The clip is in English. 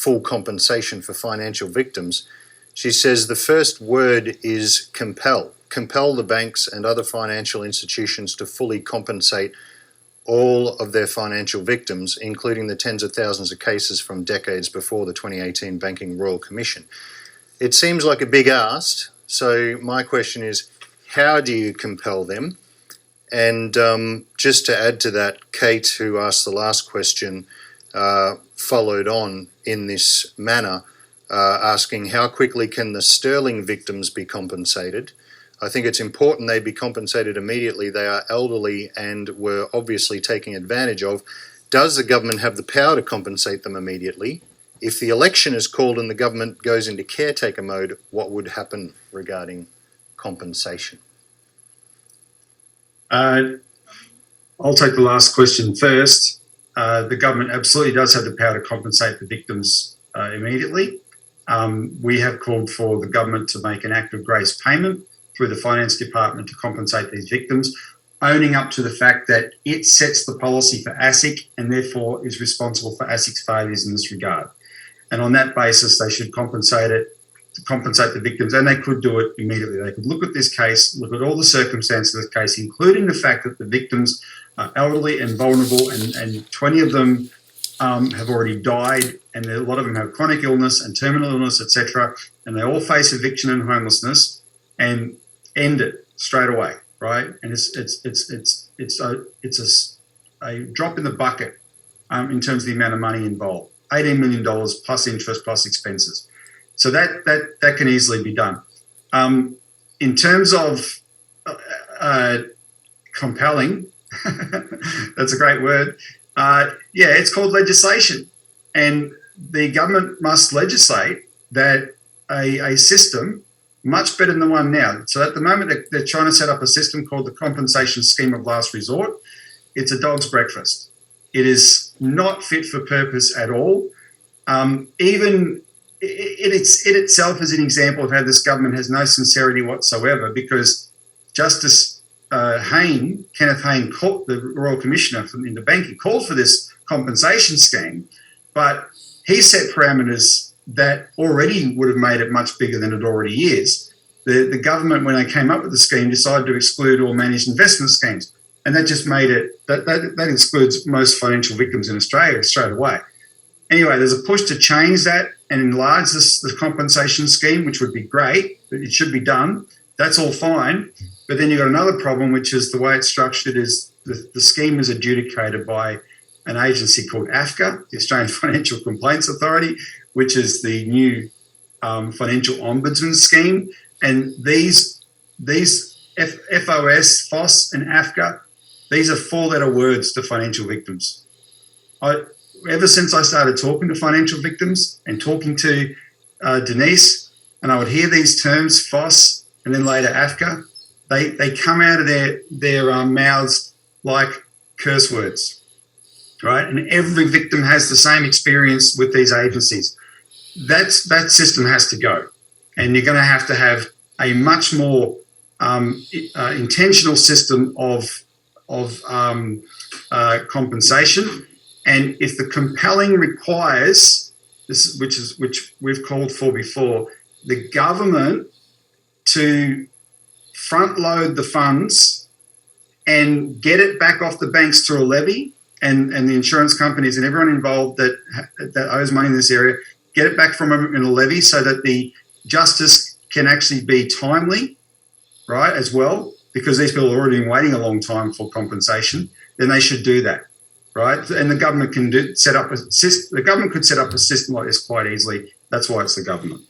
full compensation for financial victims. She says the first word is compel. Compel the banks and other financial institutions to fully compensate all of their financial victims, including the tens of thousands of cases from decades before the 2018 Banking Royal Commission. It seems like a big ask, so my question is, how do you compel them? And just to add to that, Kate, who asked the last question, followed on in this manner, asking how quickly can the sterling victims be compensated? I think it's important they be compensated immediately. They are elderly and were obviously taken advantage of. Does the government have the power to compensate them immediately? If the election is called and the government goes into caretaker mode, what would happen regarding compensation? I'll take the last question first. The government absolutely does have the power to compensate the victims immediately. We have called for the government to make an act of grace payment through the Finance Department to compensate these victims, owning up to the fact that it sets the policy for ASIC and therefore is responsible for ASIC's failures in this regard. And on that basis, they should compensate the victims, and they could do it immediately. They could look at this case, look at all the circumstances of the case, including the fact that the victims are elderly and vulnerable, and 20 of them have already died, and a lot of them have chronic illness and terminal illness, etc., and they all face eviction and homelessness, and end it straight away, right? And it's a drop in the bucket in terms of the amount of money involved. $18 million plus interest plus expenses. So that can easily be done. In terms of compelling, that's a great word. It's called legislation. And the government must legislate that a system much better than the one now. So at the moment, they're trying to set up a system called the Compensation Scheme of Last Resort. It's a dog's breakfast. It is not fit for purpose at all. Even it itself is an example of how this government has no sincerity whatsoever, because Justice Kenneth Hayne, the Royal Commissioner into banking, called for this compensation scheme, but he set parameters that already would have made it much bigger than it already is. The government, when they came up with the scheme, decided to exclude all managed investment schemes. And that just made it, that excludes most financial victims in Australia straight away. Anyway, there's a push to change that and enlarge the compensation scheme, which would be great, but it should be done. That's all fine. But then you've got another problem, which is the way it's structured is the scheme is adjudicated by an agency called AFCA, the Australian Financial Complaints Authority, which is the new financial ombudsman scheme. And these FOS, FOS and AFCA, these are four-letter words to financial victims. Ever since I started talking to financial victims and talking to Denise, and I would hear these terms, FOS and then later AFCA, they come out of their mouths like curse words, right? And every victim has the same experience with these agencies. That system has to go. And you're going to have a much more intentional system of compensation. And if the compelling requires this, which we've called for before, the government to front load the funds and get it back off the banks through a levy, and the insurance companies and everyone involved that owes money in this area, get it back from them in a levy so that the justice can actually be timely, right, as well, because these people have already been waiting a long time for compensation, then they should do that, right? And the government could set up a system like this quite easily. That's why it's the government.